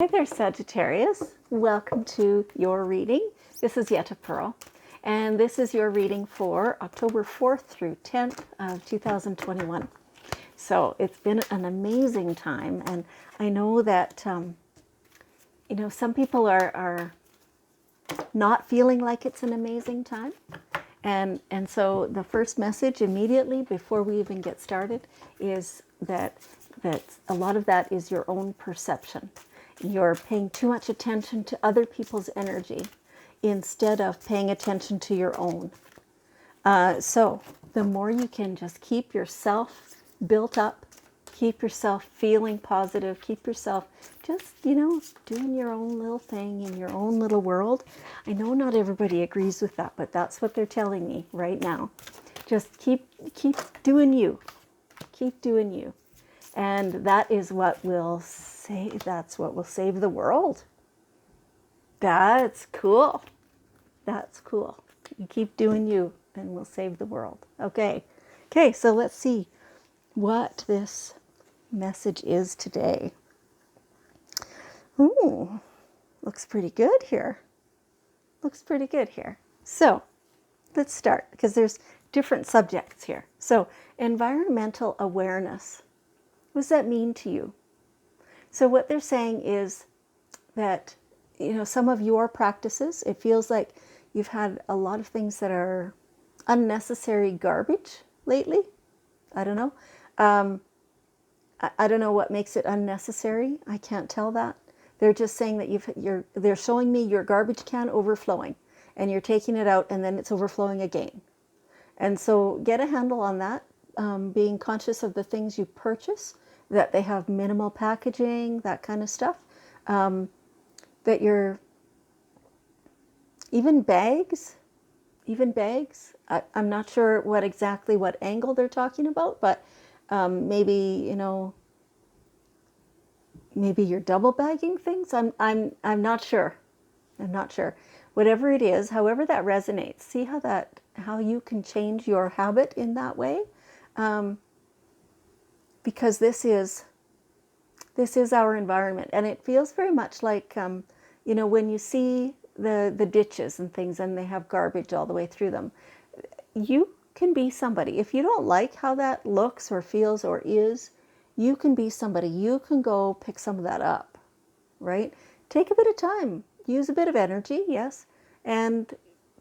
Hi there, Sagittarius. Welcome to your reading. This is Yetta Pearl, and this is your reading for October 4th through 10th of 2021. So it's been an amazing time, and I know that, some people are not feeling like it's an amazing time. And so the first message immediately before we even get started is that a lot of that is your own perception. You're paying too much attention to other people's energy instead of paying attention to your own. So the more you can just keep yourself built up, keep yourself feeling positive, keep yourself just, doing your own little thing in your own little world. I know not everybody agrees with that, but that's what they're telling me right now. Just keep doing you. Keep doing you. And that is what will save, that's what will save the world. That's cool. That's cool. You keep doing you and we'll save the world. Okay. Okay, so let's see what this message is today. Ooh, looks pretty good here. Looks pretty good here. So let's start because there's different subjects here. So environmental awareness. What does that mean to you? So what they're saying is that, some of your practices, it feels like you've had a lot of things that are unnecessary garbage lately. I don't know. I don't know what makes it unnecessary. I can't tell that. They're just saying that they're showing me your garbage can overflowing and you're taking it out and then it's overflowing again. And so get a handle on that, being conscious of the things you purchase, that they have minimal packaging, that kind of stuff. That you're, even bags, I'm not sure what angle they're talking about, but maybe, maybe you're double bagging things. I'm not sure. I'm not sure. Whatever it is, however that resonates, see how you can change your habit in that way. Because this is our environment, and it feels very much like, when you see the ditches and things and they have garbage all the way through them, you can be somebody. If you don't like how that looks or feels or is, you can be somebody. You can go pick some of that up, right? Take a bit of time, use a bit of energy, yes, and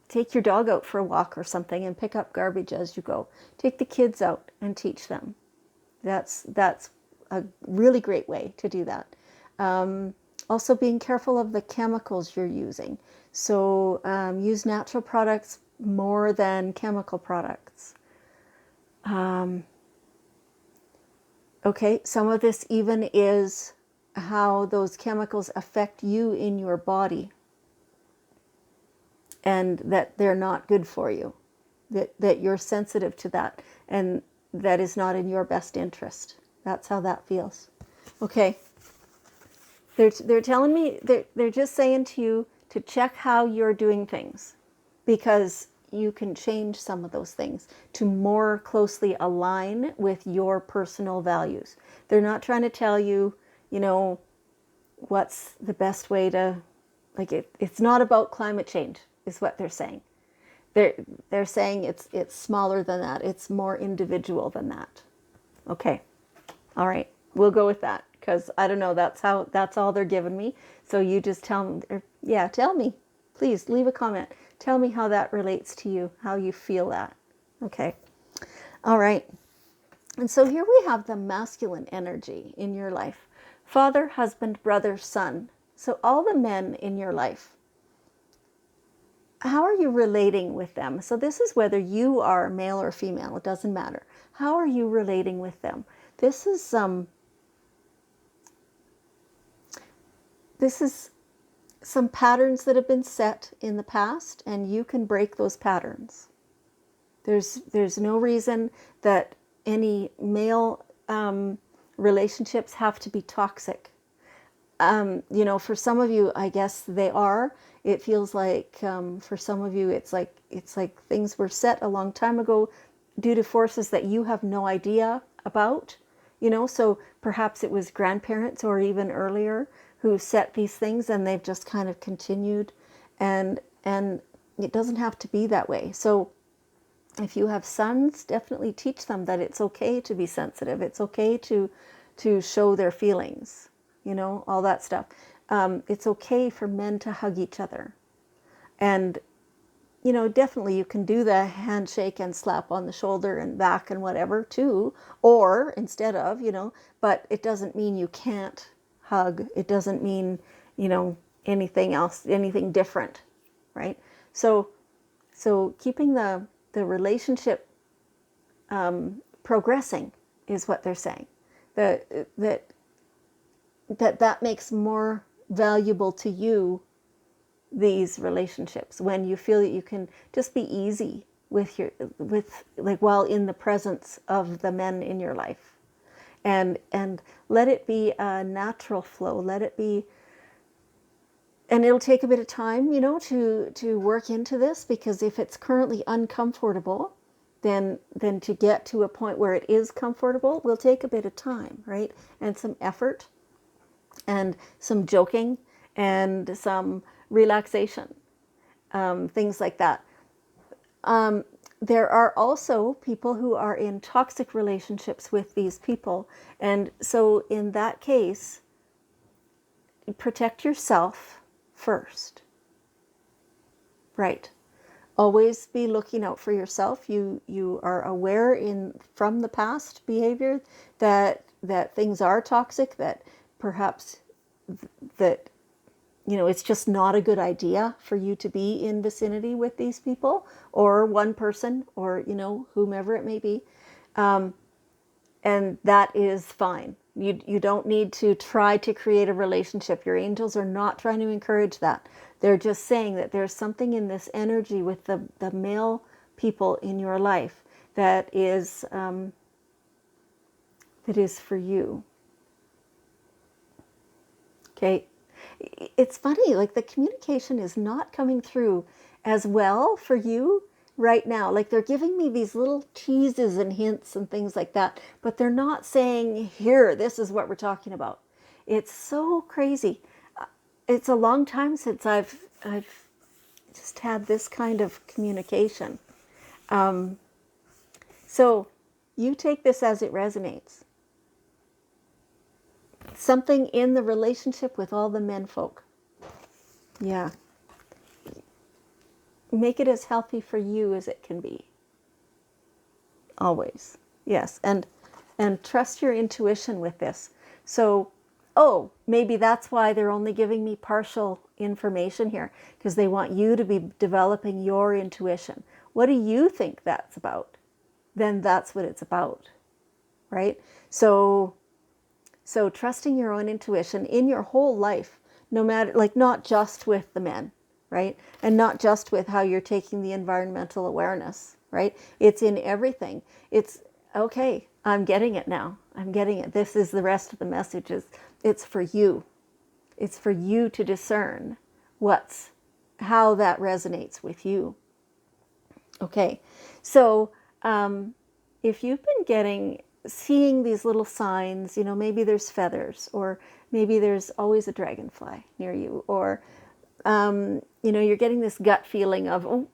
take your dog out for a walk or something and pick up garbage as you go. Take the kids out and teach them. That's a really great way to do that. Also being careful of the chemicals you're using. So use natural products more than chemical products. Okay, some of this even is how those chemicals affect you in your body and that they're not good for you, that you're sensitive to that and that is not in your best interest. That's how that feels. Okay. They're telling me, they're just saying to you to check how you're doing things, because you can change some of those things to more closely align with your personal values. They're not trying to tell you, what's the best way to, it's not about climate change, is what they're saying. They're saying it's smaller than that. It's more individual than that. Okay. All right. We'll go with that because I don't know. That's all they're giving me. So you just tell me. Please leave a comment. Tell me how that relates to you, how you feel that. Okay. All right. And so here we have the masculine energy in your life. Father, husband, brother, son. So all the men in your life. How are you relating with them? So this is whether you are male or female. It doesn't matter. How are you relating with them? This is some patterns that have been set in the past, and you can break those patterns. There's no reason that any male relationships have to be toxic. For some of you, I guess they are. It feels like for some of you, it's like things were set a long time ago due to forces that you have no idea about. So perhaps it was grandparents or even earlier, who set these things and they've just kind of continued, and it doesn't have to be that way. So if you have sons, definitely teach them that it's okay to be sensitive. It's okay to show their feelings, all that stuff. It's okay for men to hug each other. And, definitely you can do the handshake and slap on the shoulder and back and whatever too, or instead of, but it doesn't mean you can't hug. It doesn't mean, anything else, anything different, right? So keeping the relationship progressing is what they're saying. That makes more valuable to you these relationships when you feel that you can just be easy with while in the presence of the men in your life, and let it be a natural flow. Let it be. And it'll take a bit of time, to work into this, because if it's currently uncomfortable, then to get to a point where it is comfortable will take a bit of time, right? And some effort and some joking and some relaxation, things like that. There are also people who are in toxic relationships with these people. And so in that case, protect yourself first. Right. Always be looking out for yourself. You are aware from the past behavior that things are toxic, that perhaps that it's just not a good idea for you to be in vicinity with these people, or one person, or whomever it may be. And that is fine. You don't need to try to create a relationship. Your angels are not trying to encourage that. They're just saying that there's something in this energy with the male people in your life that is for you. Okay. It's funny, like the communication is not coming through as well for you right now. Like they're giving me these little teases and hints and things like that, but they're not saying, here, this is what we're talking about. It's so crazy. It's a long time since I've just had this kind of communication. So you take this as it resonates. Something in the relationship with all the men folk. Yeah. Make it as healthy for you as it can be. Always. Yes. And trust your intuition with this. So, maybe that's why they're only giving me partial information here, because they want you to be developing your intuition. What do you think that's about? Then that's what it's about. Right? So trusting your own intuition in your whole life, no matter, like not just with the men, right? And not just with how you're taking the environmental awareness, right? It's in everything. It's, okay, I'm getting it now. I'm getting it. This is the rest of the messages. It's for you. It's for you to discern how that resonates with you. Okay, so if you've been seeing these little signs, maybe there's feathers, or maybe there's always a dragonfly near you, or, you're getting this gut feeling of,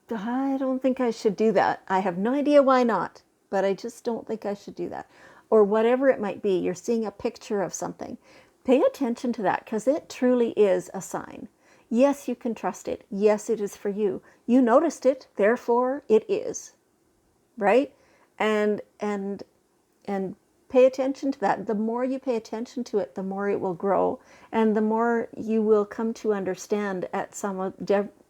I don't think I should do that. I have no idea why not, but I just don't think I should do that. Or whatever it might be, you're seeing a picture of something. Pay attention to that, because it truly is a sign. Yes, you can trust it. Yes, it is for you. You noticed it, therefore it is. Right? And pay attention to that. The more you pay attention to it, the more it will grow, and the more you will come to understand at some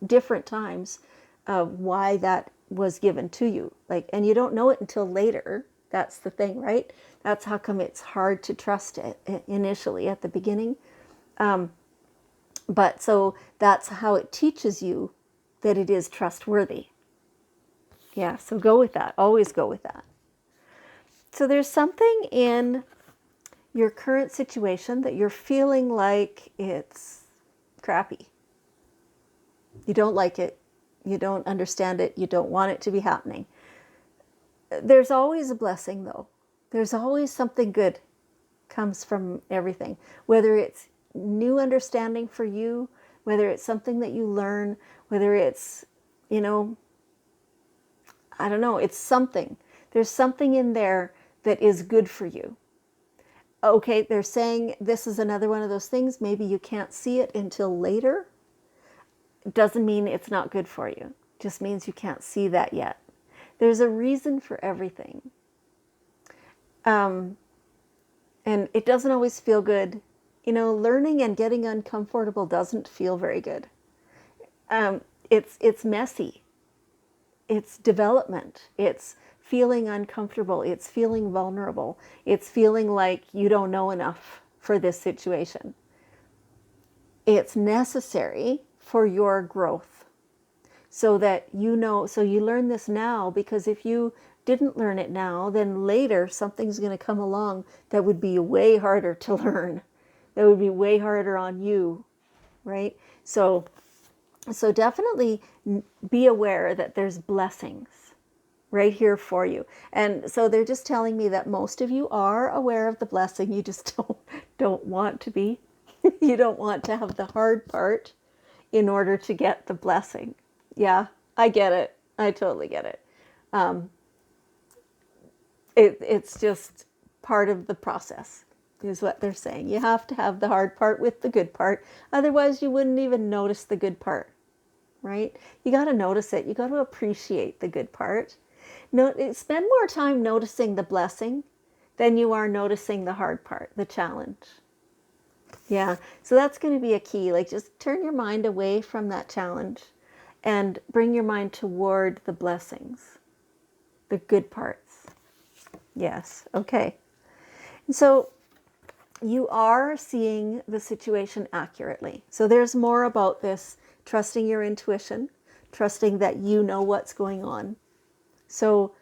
different times why that was given to you. And you don't know it until later. That's the thing, right? That's how come it's hard to trust it initially at the beginning. But so that's how it teaches you that it is trustworthy. Yeah, so go with that. Always go with that. So there's something in your current situation that you're feeling like it's crappy. You don't like it. You don't understand it. You don't want it to be happening. There's always a blessing, though. There's always something good comes from everything. Whether it's new understanding for you, whether it's something that you learn, whether it's, you know, I don't know, it's something. There's something in there that is good for you. Okay, they're saying this is another one of those things. Maybe you can't see it until later. It doesn't mean it's not good for you. It just means you can't see that yet. There's a reason for everything. And it doesn't always feel good. You know, learning and getting uncomfortable doesn't feel very good. It's messy. It's development. It's feeling uncomfortable. It's feeling vulnerable. It's feeling like you don't know enough for this situation. It's necessary for your growth so that you know, so you learn this now, because if you didn't learn it now, then later something's going to come along that would be way harder to learn. That would be way harder on you, right? So definitely be aware that there's blessings right here for you. And so they're just telling me that most of you are aware of the blessing. You just don't want to be. You don't want to have the hard part in order to get the blessing. Yeah, I get it. I totally get it. It's just part of the process, is what they're saying. You have to have the hard part with the good part. Otherwise, you wouldn't even notice the good part, right? You got to notice it. You got to appreciate the good part. No, spend more time noticing the blessing than you are noticing the hard part, the challenge. Yeah, so that's going to be a key. Like, just turn your mind away from that challenge and bring your mind toward the blessings, the good parts. Yes, okay. And so you are seeing the situation accurately. So there's more about this, trusting your intuition, trusting that you know what's going on. So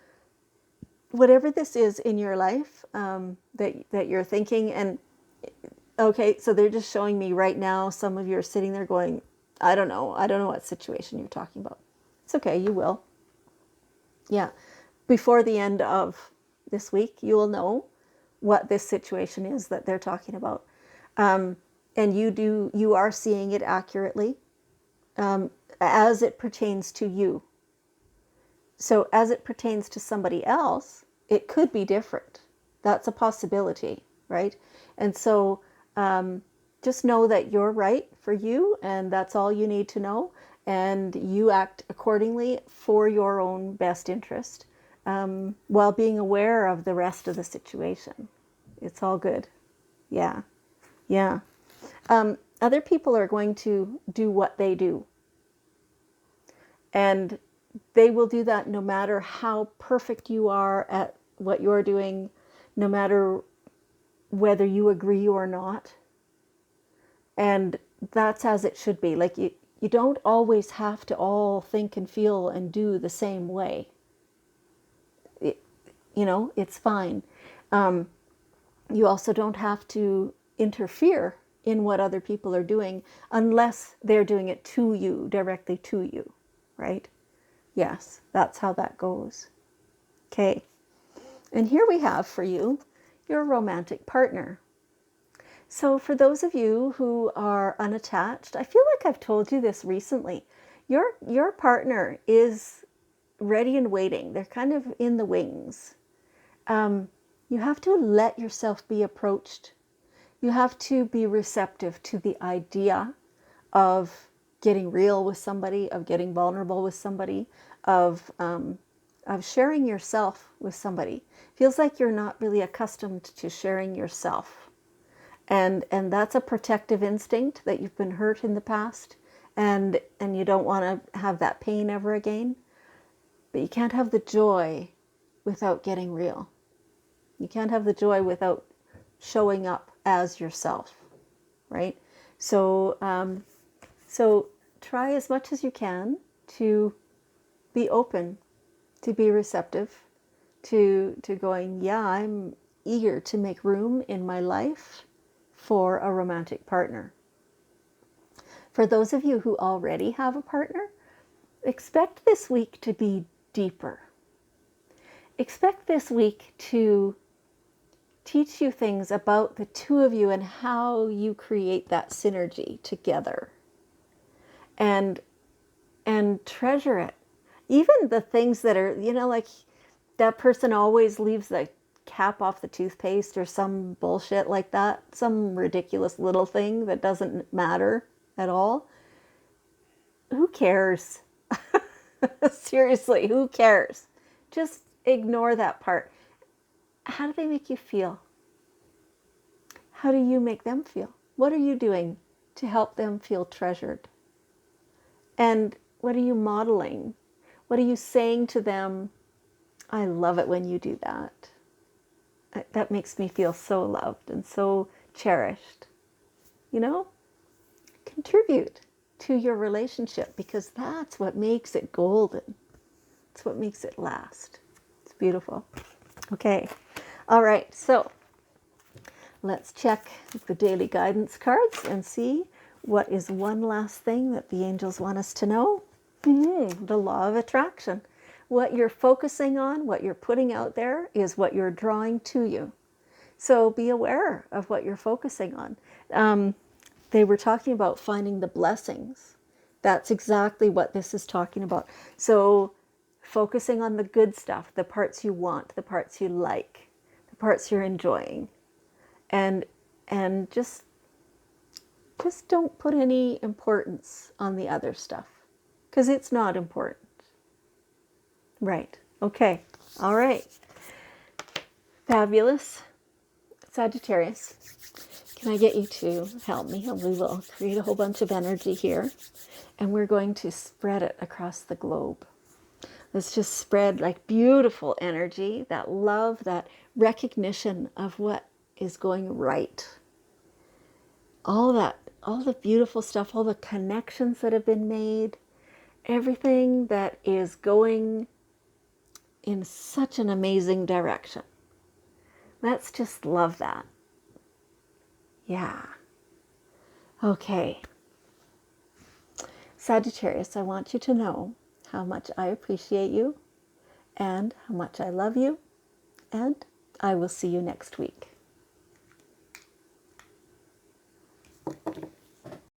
whatever this is in your life that you're thinking, and okay, so they're just showing me right now, some of you are sitting there going, I don't know what situation you're talking about. It's okay, you will. Yeah, before the end of this week, you will know what this situation is that they're talking about. And you are seeing it accurately as it pertains to you. So as it pertains to somebody else, it could be different. That's a possibility, right? And so just know that you're right for you, and that's all you need to know. And you act accordingly for your own best interest, while being aware of the rest of the situation. It's all good. Yeah. Yeah. Other people are going to do what they do. And they will do that no matter how perfect you are at what you're doing, no matter whether you agree or not. And that's as it should be. Like, you don't always have to all think and feel and do the same way. It's fine. You also don't have to interfere in what other people are doing unless they're doing it to you, directly to you, right? Yes, that's how that goes. Okay. And here we have for you your romantic partner. So for those of you who are unattached, I feel like I've told you this recently. Your partner is ready and waiting. They're kind of in the wings. You have to let yourself be approached. You have to be receptive to the idea of getting real with somebody, of getting vulnerable with somebody, of sharing yourself with somebody. Feels like you're not really accustomed to sharing yourself. And that's a protective instinct that you've been hurt in the past, and you don't want to have that pain ever again. But you can't have the joy without getting real. You can't have the joy without showing up as yourself, right? So try as much as you can to be open, to be receptive, to going, yeah, I'm eager to make room in my life for a romantic partner. For those of you who already have a partner, expect this week to be deeper. Expect this week to teach you things about the two of you and how you create that synergy together. And treasure it. Even the things that are, like that person always leaves the cap off the toothpaste or some bullshit like that, some ridiculous little thing that doesn't matter at all. Who cares? Seriously, who cares? Just ignore that part. How do they make you feel? How do you make them feel? What are you doing to help them feel treasured? And what are you modeling? What are you saying to them? I love it when you do that. That makes me feel so loved and so cherished. Contribute to your relationship, because that's what makes it golden. It's what makes it last. It's beautiful. Okay. All right. So let's check the daily guidance cards and see what is one last thing that the angels want us to know. The law of attraction. What you're focusing on, what you're putting out there, is what you're drawing to you. So be aware of what you're focusing on. They were talking about finding the blessings. That's exactly what this is talking about. So focusing on the good stuff, the parts you want, the parts you like, the parts you're enjoying. And just don't put any importance on the other stuff, because it's not important. Right. Okay. All right. Fabulous. Sagittarius, can I get you to help me? We will create a whole bunch of energy here, and we're going to spread it across the globe. Let's just spread like beautiful energy, that love, that recognition of what is going right. All the beautiful stuff, all the connections that have been made, everything that is going in such an amazing direction. Let's just love that. Yeah. Okay. Sagittarius, I want you to know how much I appreciate you and how much I love you, and I will see you next week.